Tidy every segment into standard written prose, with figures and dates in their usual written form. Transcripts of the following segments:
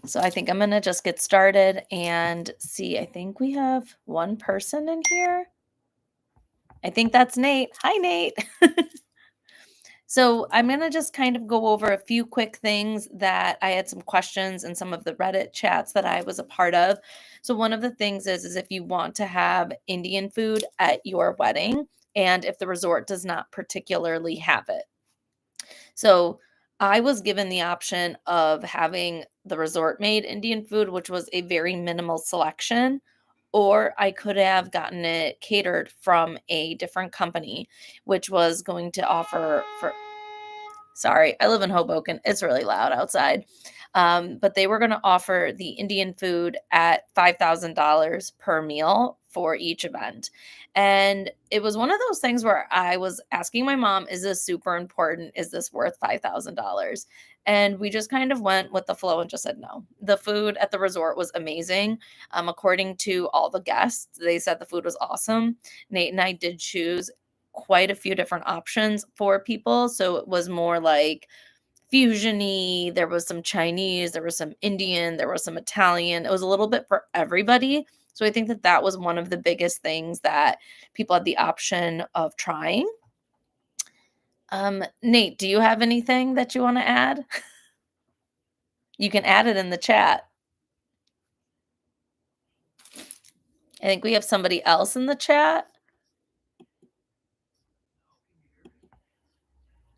So I think I'm going to just get started and see. I think we have one person in here. I think that's Nate. Hi, Nate. So I'm going to just kind of go over a few quick things that I had some questions in some of the Reddit chats that I was a part of. So one of the things is if you want to have Indian food at your wedding and if the resort does not particularly have it. So I was given the option of having the resort made Indian food, which was a very minimal selection, or I could have gotten it catered from a different company, which was going to offer for. Sorry, I live in Hoboken. It's really loud outside. But they were going to offer the Indian food at $5,000 per meal for each event. And it was one of those things where I was asking my mom, is this super important? Is this worth $5,000? And we just kind of went with the flow and just said no. The food at the resort was amazing. According to all the guests, they said the food was awesome. Nate and I did choose quite a few different options for people. So it was more like fusiony, there was some Chinese, there was some Indian, there was some Italian. It was a little bit for everybody. So I think that that was one of the biggest things that people had the option of trying. Nate, do you have anything that you want to add? You can add it in the chat. I think we have somebody else in the chat.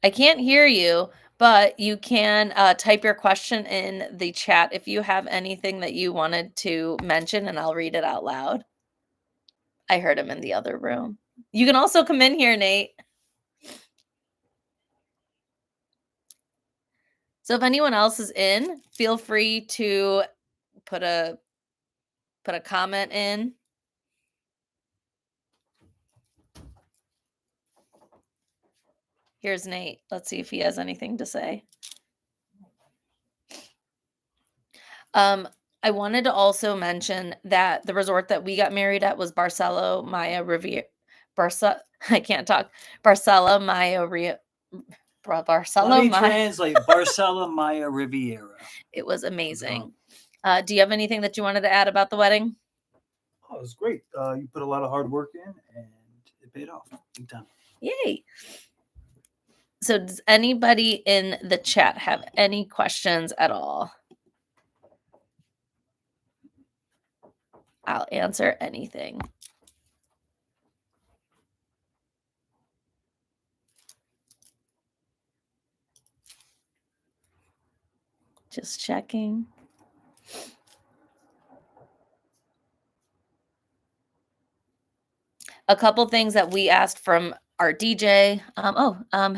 I can't hear you, but you can type your question in the chat if you have anything that you wanted to mention, and I'll read it out loud. I heard him in the other room. You can also come in here, Nate. So if anyone else is in, feel free to put a comment in. Here's Nate. Let's see if he has anything to say. I wanted to also mention that the resort that we got married at was Barceló Maya Riviera. I can't talk. Barceló Maya Barceló Let me Maya. translate. Barceló Maya Riviera. It was amazing. Do you have anything that you wanted to add about the wedding? Oh, it was great. You put a lot of hard work in, and it paid off big time. Yay. So does anybody in the chat have any questions at all? I'll answer anything. Just checking. A couple things that we asked from our DJ.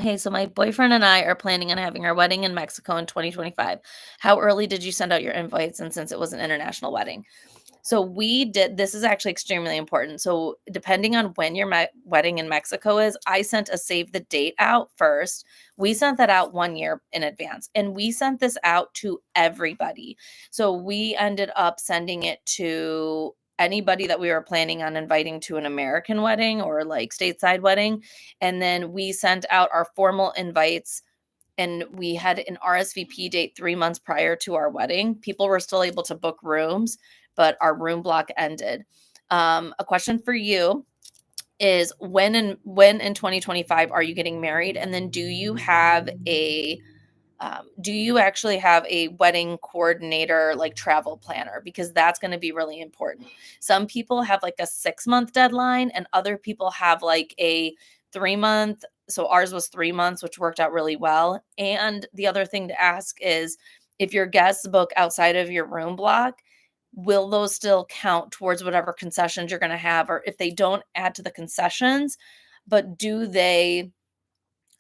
Hey, so my boyfriend and I are planning on having our wedding in Mexico in 2025. How early did you send out your invites? And since it was an international wedding. So we did, this is actually extremely important. So depending on when your wedding in Mexico is, I sent a save the date out first. We sent that out 1 year in advance, and we sent this out to everybody. So we ended up sending it to anybody that we were planning on inviting to an American wedding or like stateside wedding. And then we sent out our formal invites, and we had an RSVP date 3 months prior to our wedding. People were still able to book rooms, but our room block ended. A question for you is when in 2025 are you getting married? And then do you actually have a wedding coordinator, like travel planner? Because that's going to be really important. Some people have like a 6-month deadline, and other people have like a 3-month. So ours was 3 months, which worked out really well. And the other thing to ask is if your guests book outside of your room block, will those still count towards whatever concessions you're going to have? Or if they don't add to the concessions, but do they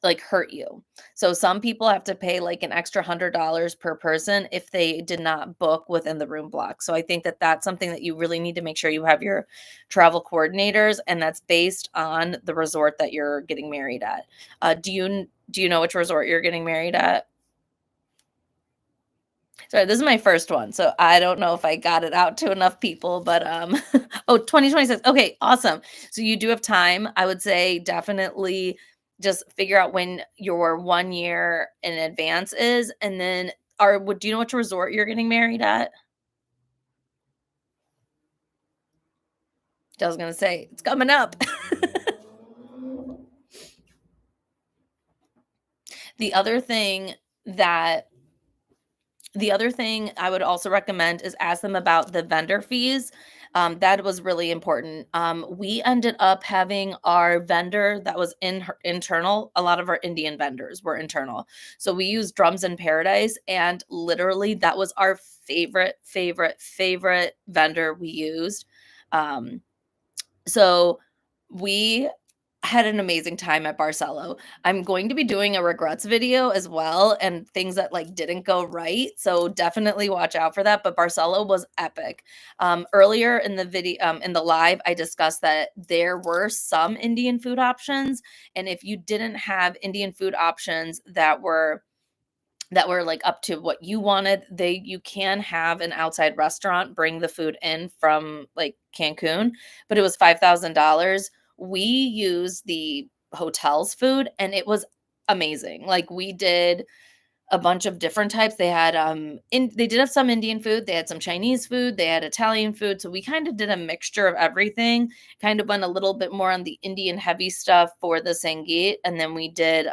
like hurt you? So some people have to pay like an extra $100 per person if they did not book within the room block. So I think that that's something that you really need to make sure you have your travel coordinators, and that's based on the resort that you're getting married at. Do you know which resort you're getting married at? Sorry, this is my first one, so I don't know if I got it out to enough people, but 2026. Okay, awesome. So you do have time. I would say definitely just figure out when your 1 year in advance is, and then do you know which resort you're getting married at? I was gonna say, it's coming up. The other thing that the other thing I would also recommend is ask them about the vendor fees. That was really important. We ended up having our vendor that was internal. A lot of our Indian vendors were internal. So we used Drums in Paradise, and literally that was our favorite vendor we used. Um, so we had an amazing time at Barceló. I'm going to be doing a regrets video as well and things that like didn't go right. So definitely watch out for that. But Barceló was epic. Earlier in the video, in the live, I discussed that there were some Indian food options. And if you didn't have Indian food options that were like up to what you wanted, you can have an outside restaurant bring the food in from like Cancun, but it was $5,000. We used the hotel's food and it was amazing. Like we did a bunch of different types. They did have some Indian food, they had some Chinese food, they had Italian food. So we kind of did a mixture of everything. Kind of went a little bit more on the Indian heavy stuff for the Sangeet, and then we did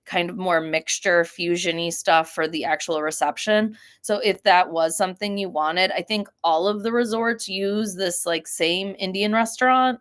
kind of more mixture fusiony stuff for the actual reception. So if that was something you wanted, I think all of the resorts use this like same Indian restaurant,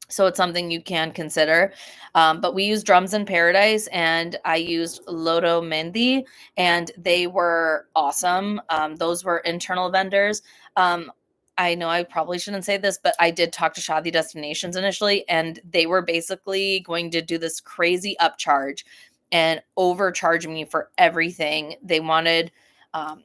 so it's something you can consider. But we used Drums in Paradise and I used Lodo Mendi, and they were awesome. Those were internal vendors. I know I probably shouldn't say this, but I did talk to Shadi Destinations initially, and they were basically going to do this crazy upcharge and overcharge me for everything. They wanted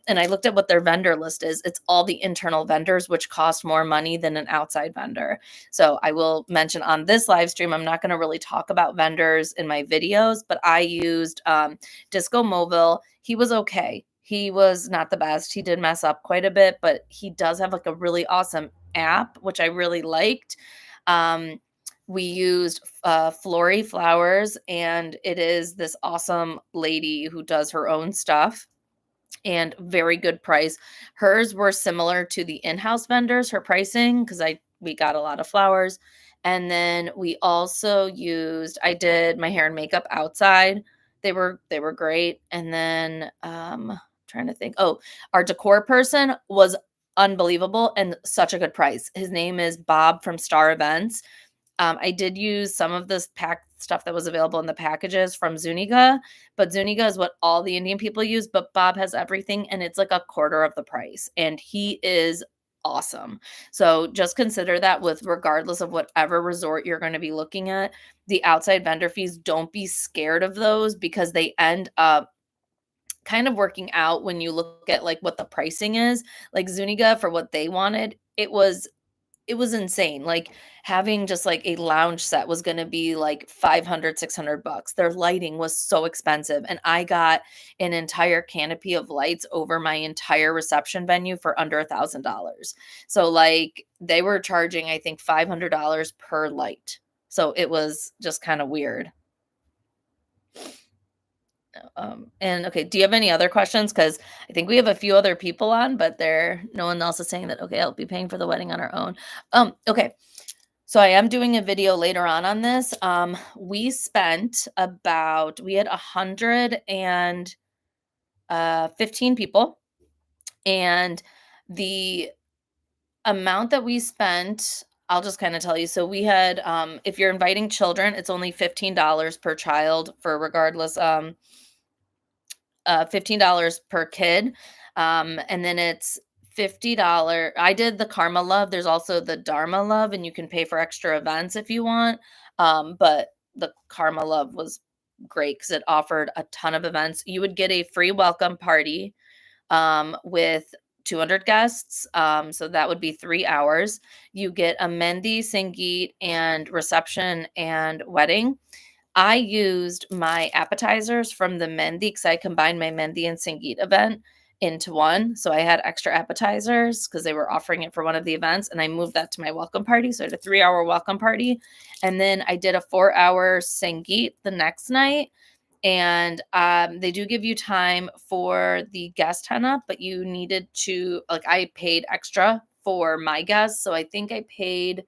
and I looked at what their vendor list is. It's all the internal vendors, which cost more money than an outside vendor. So I will mention on this live stream, I'm not going to really talk about vendors in my videos, but I used Disco Mobile. He was okay. He was not the best. He did mess up quite a bit, but he does have like a really awesome app, which I really liked. We used Flory Flowers, and it is this awesome lady who does her own stuff and very good price. Hers were similar to the in-house vendors, her pricing, because we got a lot of flowers. And then we also I did my hair and makeup outside. They were great. And then trying to think. Oh, our decor person was unbelievable and such a good price. His name is Bob from Star Events. I did use some of this pack stuff that was available in the packages from Zuniga, but Zuniga is what all the Indian people use, but Bob has everything and it's like a quarter of the price. And he is awesome. So just consider that with regardless of whatever resort you're going to be looking at, the outside vendor fees, don't be scared of those because they end up kind of working out when you look at like what the pricing is. Like Zuniga for what they wanted, it was insane. Like having just like a lounge set was going to be like 500, $600. Their lighting was so expensive. And I got an entire canopy of lights over my entire reception venue for under $1,000. So like they were charging, I think, $500 per light. So it was just kind of weird. And okay, do you have any other questions? Because I think we have a few other people on, but no one else is saying that, okay, I'll be paying for the wedding on our own. Okay. So I am doing a video later on this. We had 115 people, and the amount that we spent, I'll just kind of tell you. So we had, if you're inviting children, it's only $15 per child for regardless, $15 per kid. And then it's $50. I did the Karma Love. There's also the Dharma Love, and you can pay for extra events if you want. But the Karma Love was great because it offered a ton of events. You would get a free welcome party with 200 guests. So that would be 3 hours. You get a Mendi, Sangeet, and reception and wedding. I used my appetizers from the Mendi because I combined my Mendi and Sangeet event into one. So I had extra appetizers because they were offering it for one of the events, and I moved that to my welcome party. So I had a 3 hour welcome party. And then I did a 4 hour Sangeet the next night. And they do give you time for the guest henna, but you needed to, like, I paid extra for my guests. So I think I paid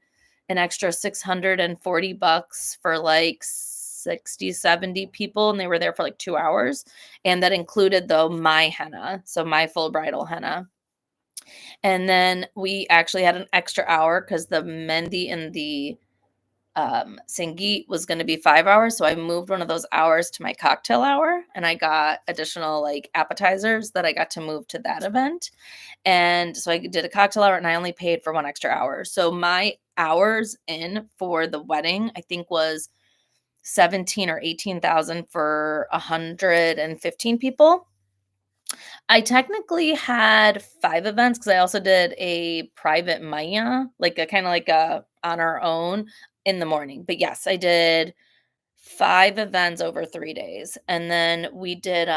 an extra $640 for like 60, 70 people, and they were there for like 2 hours. And that included, though, my henna, so my full bridal henna. And then we actually had an extra hour because the Mendi and the Sangeet was going to be 5 hours. So I moved one of those hours to my cocktail hour, and I got additional like appetizers that I got to move to that event. And so I did a cocktail hour, and I only paid for one extra hour. So my hours in for the wedding, I think, was 17 or 18,000 for 115 people. I technically had 5 events because I also did a private Maya, like a kinda like a on our own in the morning. But yes, I did 5 events over 3 days. And then we did,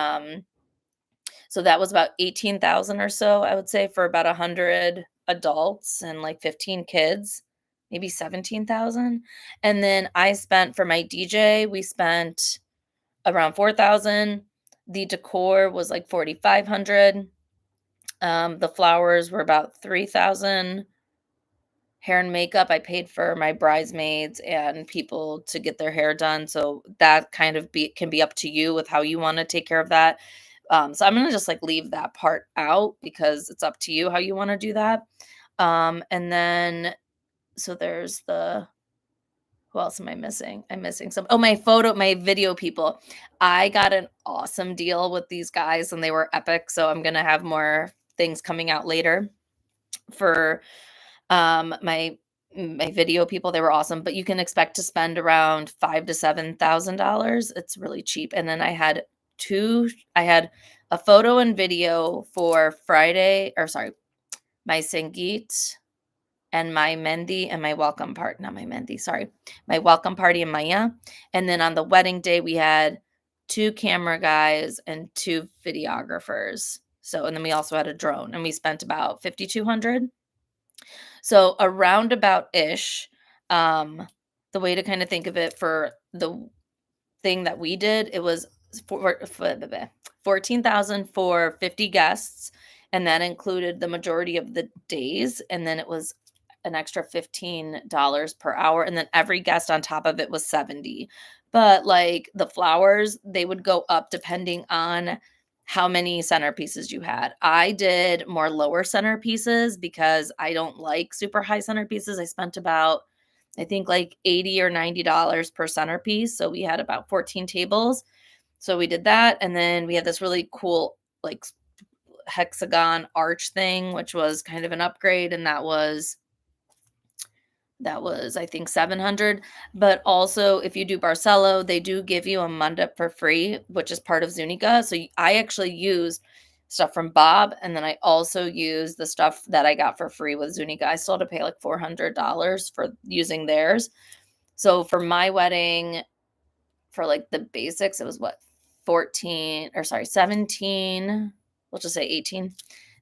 so that was about 18,000 or so, I would say, for about 100 adults and like 15 kids, maybe 17,000. And then I spent for my DJ, we spent around 4,000. The decor was like 4,500. The flowers were about 3,000. Hair and makeup, I paid for my bridesmaids and people to get their hair done, so that kind of can be up to you with how you wanna take care of that. So I'm gonna just, like, leave that part out because it's up to you how you wanna do that. And then so there's the who else am I missing? I'm missing some my video people. I got an awesome deal with these guys, and they were epic, so I'm gonna have more things coming out later for my video people. They were awesome, but you can expect to spend around 5 to $7,000. It's really cheap. And then I had a photo and video for Friday, or sorry, my Sangeet and my Mendi and my welcome part, not my Mendi, sorry, my welcome party and Maya. And then on the wedding day, we had 2 camera guys and 2 videographers. So, and then we also had a drone, and we spent about 5,200. So a roundabout-ish, the way to kind of think of it for the thing that we did, it was 14,000 for 50 guests, and that included the majority of the days, and then it was an extra $15 per hour, and then every guest on top of it was 70. But, like, the flowers, they would go up depending on how many centerpieces you had. I did more lower centerpieces because I don't like super high centerpieces. I spent about, I think, like 80 or $90 per centerpiece. So we had about 14 tables. So we did that. And then we had this really cool, like, hexagon arch thing, which was kind of an upgrade. And that was, I think, 700. But also, if you do Barceló, they do give you a mandap for free, which is part of Zuniga. So I actually used stuff from Bob, and then I also used the stuff that I got for free with Zuniga. I still had to pay like $400 for using theirs. So for my wedding, for like the basics, it was what, 14, or sorry, 17. We'll just say 18.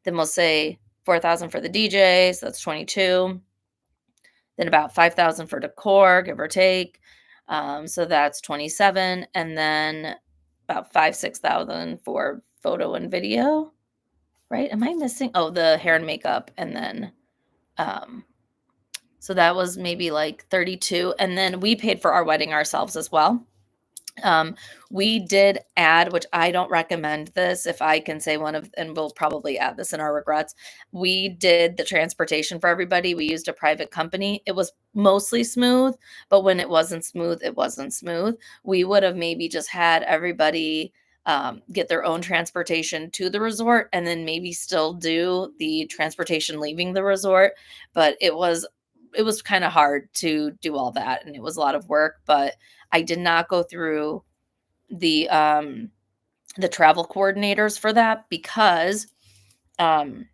Then we'll say 4,000 for the DJ, so that's 22. Then about 5,000 for decor, give or take. So that's 27. And then about 6,000 for photo and video, right? Am I missing? Oh, the hair and makeup. And then, um, so that was maybe like 32. And then we paid for our wedding ourselves as well. Um, we did add, which I don't recommend this, if I can say one of, and we'll probably add this in our regrets. We did the transportation for everybody. We used a private company. It was mostly smooth, but when it wasn't smooth, it wasn't smooth. We would have maybe just had everybody get their own transportation to the resort, and then maybe still do the transportation leaving the resort. But it was kind of hard to do all that, and it was a lot of work. But I did not go through the travel coordinators for that because I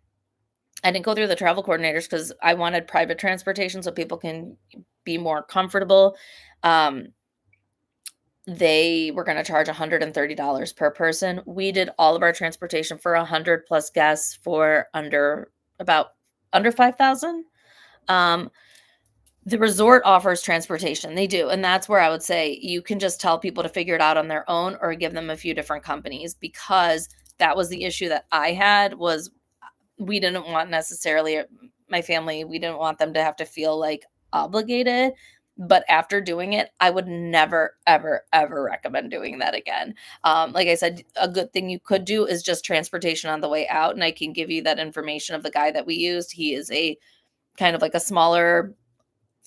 didn't go through the travel coordinators because I wanted private transportation so people can be more comfortable. Um, they were going to charge $130 per person. We did all of our transportation for 100 plus guests for under 5,000. Um, The resort offers transportation, they do, and that's where I would say you can just tell people to figure it out on their own or give them a few different companies, because that was the issue that I had. Was we didn't want necessarily my family, we didn't want them to have to feel like obligated. But after doing it, I would never, ever, ever recommend doing that again. Like I said, a good thing you could do is just transportation on the way out. And I can give you that information of the guy that we used. He is a kind of like a smaller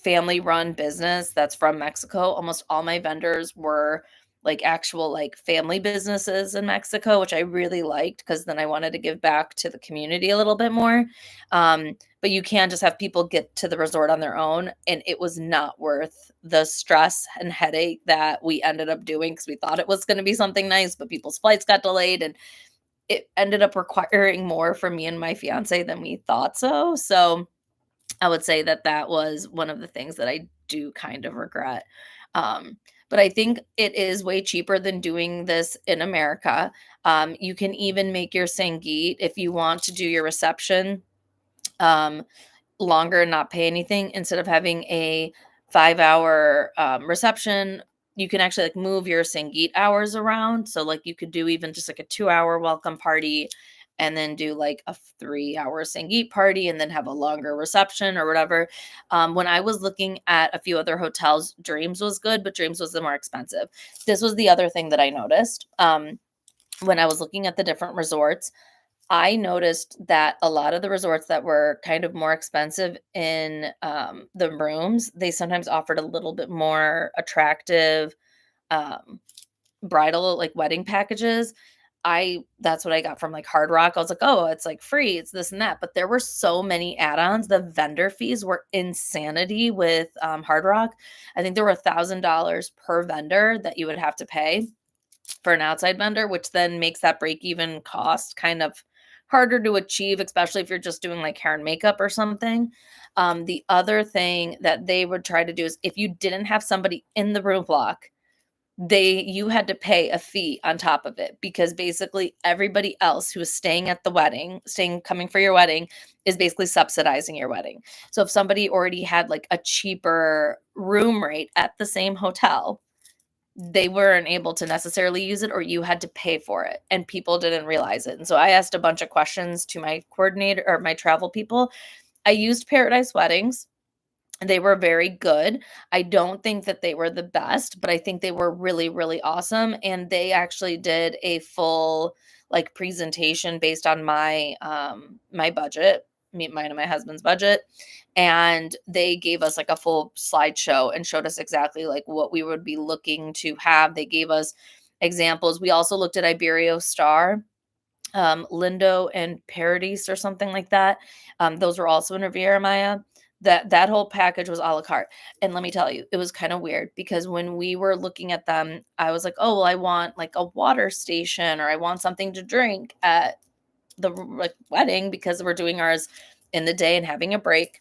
family run business that's from Mexico. Almost all my vendors were like actual like family businesses in Mexico, which I really liked because then I wanted to give back to the community a little bit more. But you can just have people get to the resort on their own, and it was not worth the stress and headache that we ended up doing because we thought it was going to be something nice, but people's flights got delayed and it ended up requiring more from me and my fiance than we thought so I would say that that was one of the things that I do kind of regret. Um, but I think it is way cheaper than doing this in America. You can even make your Sangeet if you want to do your reception. Um, longer and not pay anything instead of having a 5-hour reception. You can actually like move your Sangeet hours around. So like you could do even just like a 2-hour welcome party and then do like a 3-hour Sangeet party and then have a longer reception or whatever. When I was looking at a few other hotels, Dreams was good, but Dreams was the more expensive. This was the other thing that I noticed when I was looking at the different resorts. I noticed that a lot of the resorts that were kind of more expensive in the rooms, they sometimes offered a little bit more attractive um, bridal, like wedding packages. That's what I got from like Hard Rock. I was like, oh, it's like free, it's this and that. But there were so many add-ons. The vendor fees were insanity with Hard Rock. I think there were $1,000 per vendor that you would have to pay for an outside vendor, which then makes that break even cost kind of harder to achieve, especially if you're just doing like hair and makeup or something. The other thing that they would try to do is if you didn't have somebody in the room block, you had to pay a fee on top of it because basically everybody else who is staying at the wedding, coming for your wedding, is basically subsidizing your wedding. So if somebody already had like a cheaper room rate at the same hotel, they weren't able to necessarily use it or you had to pay for it and people didn't realize it. And so I asked a bunch of questions to my coordinator or my travel people. I used Paradise Weddings. They were very good. I don't think that they were the best, but I think they were really, really awesome. And they actually did a full like presentation based on my budget, mine and my husband's budget. And they gave us like a full slideshow and showed us exactly like what we would be looking to have. They gave us examples. We also looked at Iberio Star, Lindo and Paradise or something like that. Those were also in Riviera Maya. That whole package was a la carte. And let me tell you, it was kind of weird because when we were looking at them, I was like, oh, well, I want like a water station or I want something to drink at the like wedding because we're doing ours in the day and having a break.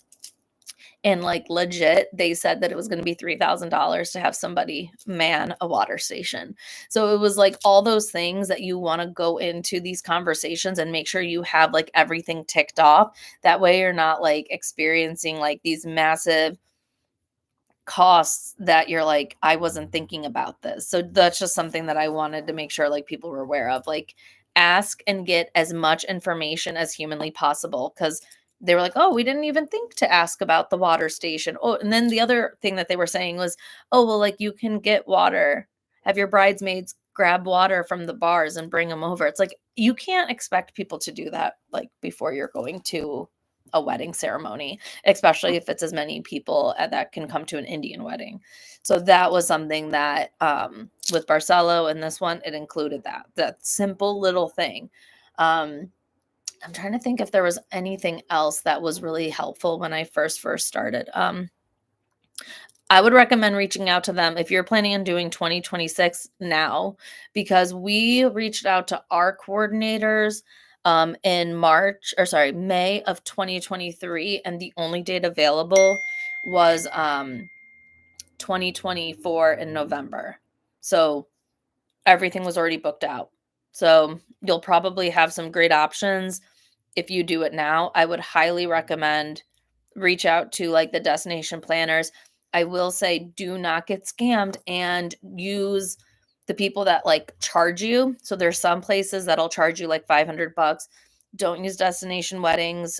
And like legit, they said that it was going to be $3,000 to have somebody man a water station. So it was like all those things that you want to go into these conversations and make sure you have like everything ticked off. That way you're not like experiencing like these massive costs that you're like, I wasn't thinking about this. So that's just something that I wanted to make sure like people were aware of. Like ask and get as much information as humanly possible because they were like, oh, we didn't even think to ask about the water station. Oh, and then the other thing that they were saying was, oh, well, like you can get water, have your bridesmaids grab water from the bars and bring them over. It's like you can't expect people to do that like before you're going to a wedding ceremony, especially if it's as many people that can come to an Indian wedding. So that was something that with Barceló and this one, it included that simple little thing. I'm trying to think if there was anything else that was really helpful when I first started. I would recommend reaching out to them if you're planning on doing 2026 now, because we reached out to our coordinators in May of 2023, and the only date available was 2024 in November. So everything was already booked out. So you'll probably have some great options if you do it now. I would highly recommend reach out to like the destination planners. I will say do not get scammed and use the people that like charge you. So there's some places that'll charge you like 500 bucks. Don't use destination weddings.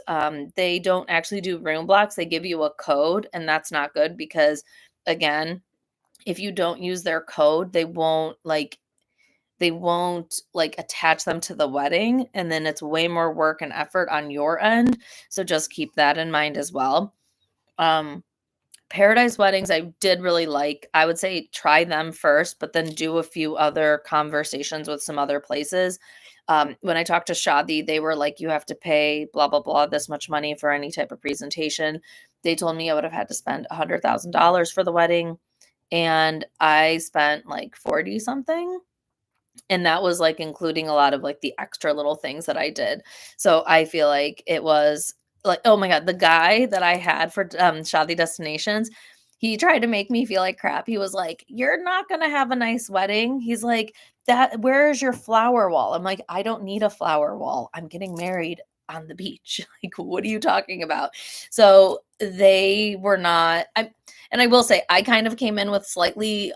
They don't actually do room blocks. They give you a code, and that's not good because again, if you don't use their code, they won't attach them to the wedding, and then it's way more work and effort on your end. So just keep that in mind as well. Um, Paradise weddings, I did really like. I would say try them first, but then do a few other conversations with some other places. When I talked to Shadi, they were like, you have to pay blah, blah, blah, this much money for any type of presentation. They told me I would have had to spend $100,000 for the wedding. And I spent like 40 something. And that was, like, including a lot of, like, the extra little things that I did. So I feel like it was like, oh my god, the guy that I had for, Shadi Destinations, he tried to make me feel like crap. He was like, "You're not gonna have a nice wedding." He's like, "That where is your flower wall?" I'm like, "I don't need a flower wall. I'm getting married on the beach." Like, what are you talking about? So they were not and I will say, I kind of came in with slightly,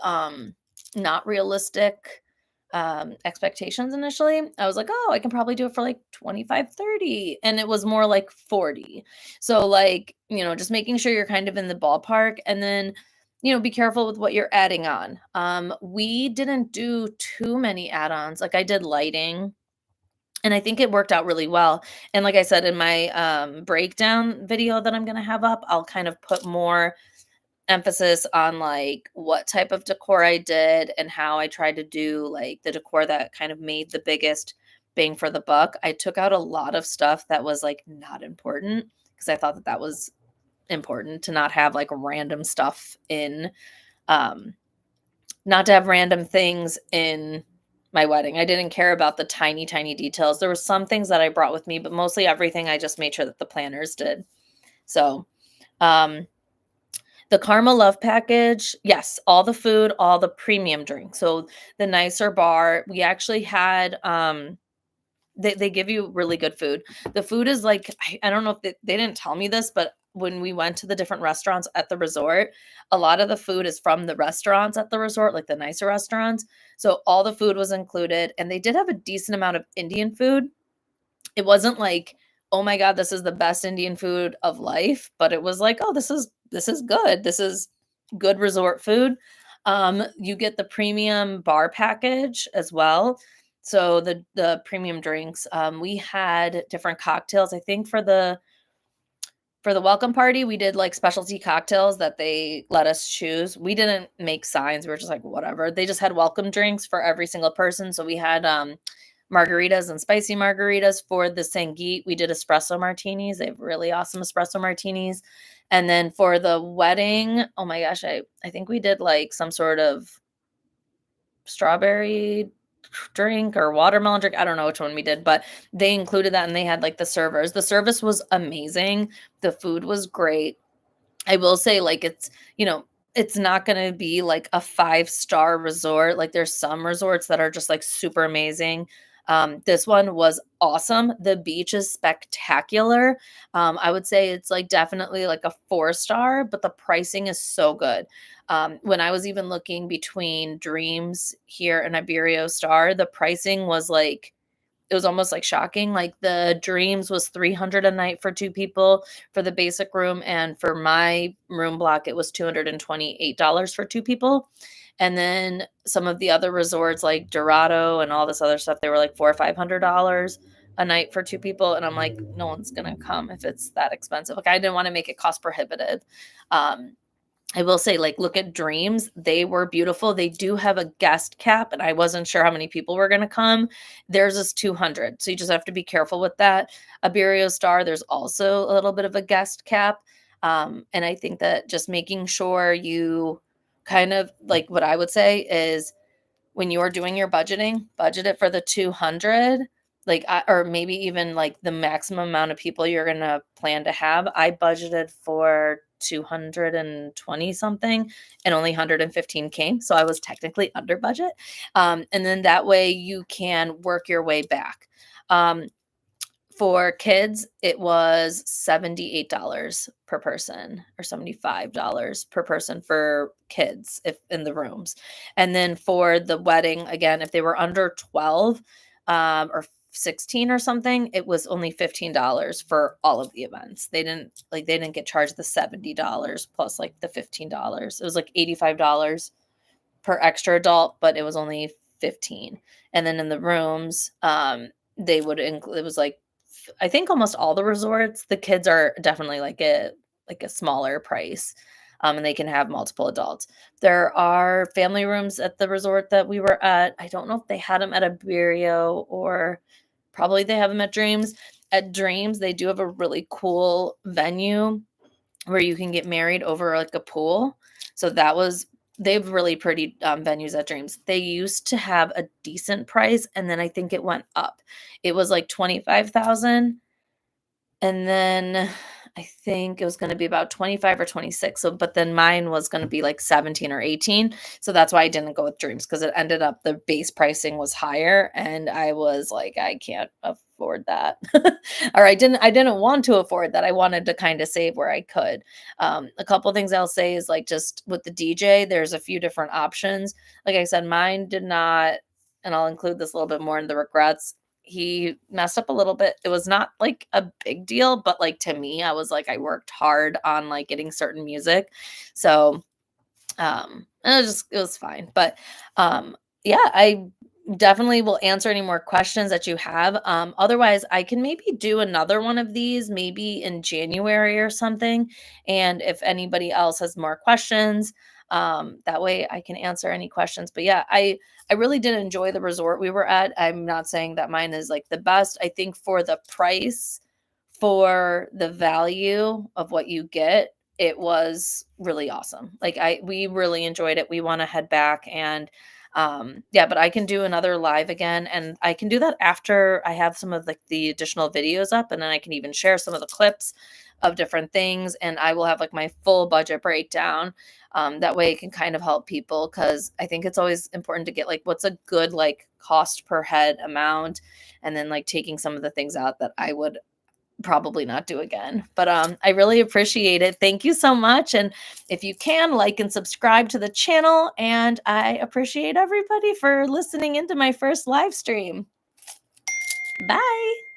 not realistic expectations initially. I was like, "Oh, I can probably do it for like 25, 30," and it was more like 40. So like, just making sure you're kind of in the ballpark and then, be careful with what you're adding on. We didn't do too many add-ons. Like I did lighting and I think it worked out really well. And like I said in my breakdown video that I'm going to have up, I'll kind of put more emphasis on like what type of decor I did and how I tried to do like the decor that kind of made the biggest bang for the buck. I took out a lot of stuff that was like not important because I thought that that was important to not have like random stuff in um not to have random things in my wedding. I didn't care about the tiny tiny details. There were some things that I brought with me, but mostly everything I just made sure that the planners did. So, um the Karma Love package, yes, all the food, all the premium drinks. So the nicer bar, we actually had they give you really good food. The food is like I don't know if they didn't tell me this, but when we went to the different restaurants at the resort, a lot of the food is from the restaurants at the resort, like the nicer restaurants. So all the food was included and they did have a decent amount of Indian food. It wasn't like, "Oh my god, this is the best Indian food of life," but it was like, "Oh, this is good. This is good resort food." You get the premium bar package as well. So the premium drinks, we had different cocktails. I think for the welcome party, we did like specialty cocktails that they let us choose. We didn't make signs. We were just like, whatever. They just had welcome drinks for every single person. So we had margaritas and spicy margaritas for the Sangeet. We did espresso martinis. They have really awesome espresso martinis. And then for the wedding, oh my gosh, I think we did like some sort of strawberry drink or watermelon drink. I don't know which one we did, but they included that and they had like the servers. The service was amazing. The food was great. I will say, like, it's not gonna be like a five-star resort. Like, there's some resorts that are just like super amazing. This one was awesome. The beach is spectacular. I would say it's like definitely like a 4-star, but the pricing is so good. When I was even looking between Dreams here and Iberio Star, the pricing was like it was almost like shocking. Like the Dreams was 300 a night for 2 people for the basic room, and for my room block, it was $228 for 2 people. And then some of the other resorts like Dorado and all this other stuff, they were like 4 or $500 a night for 2 people. And I'm like, no one's gonna come if it's that expensive. Like I didn't want to make it cost prohibitive. Um, I will say, like, look at Dreams. They were beautiful. They do have a guest cap, and I wasn't sure how many people were going to come. Theirs is 200. So you just have to be careful with that. Iberio Star, there's also a little bit of a guest cap. And I think that just making sure you kind of like what I would say is when you're doing your budgeting, budget it for the 200, like, or maybe even like the maximum amount of people you're going to plan to have. I budgeted for 220 something and only 115 came. So I was technically under budget. And then that way you can work your way back. Um, For kids, it was $78 per person or $75 per person for kids if in the rooms. And then for the wedding, again, if they were under 12, or 16 or something, it was only $15 for all of the events. They didn't get charged the $70 plus like the $15. It was like $85 per extra adult, but it was only 15. And then in the rooms, they would include it was like I think almost all the resorts, the kids are definitely like a smaller price. And they can have multiple adults. There are family rooms at the resort that we were at. I don't know if they had them at Iberio or probably they have them at Dreams. At Dreams, they do have a really cool venue where you can get married over like a pool. So that was they have really pretty venues at Dreams. They used to have a decent price, and then I think it went up. It was like 25,000, and then I think it was gonna be about 25 or 26, so but then mine was gonna be like 17 or 18, so that's why I didn't go with Dreams because it ended up the base pricing was higher, and I was like, "I can't afford that." Or I didn't want to afford that, I wanted to kinda save where I could. A couple things I'll say is, like, just with the DJ, there's a few different options. Like I said, mine did not and I'll include this a little bit more in the regrets. He messed up a little bit. It was not like a big deal, but like to me, I was like, I worked hard on like getting certain music. So it was fine. But yeah, I definitely will answer any more questions that you have. Otherwise, I can maybe do another one of these maybe in January or something. And if anybody else has more questions, that way I can answer any questions. But yeah, I really did enjoy the resort we were at. I'm not saying that mine is like the best. I think for the price, for the value of what you get, it was really awesome. Like we really enjoyed it. We want to head back and yeah, but I can do another live again and I can do that after I have some of like the additional videos up and then I can even share some of the clips of different things and I will have like my full budget breakdown. That way it can kind of help people because I think it's always important to get like what's a good like cost per head amount and then like taking some of the things out that I would probably not do again. But I really appreciate it. Thank you so much. And if you can, like and subscribe to the channel. And I appreciate everybody for listening into my first live stream. Bye.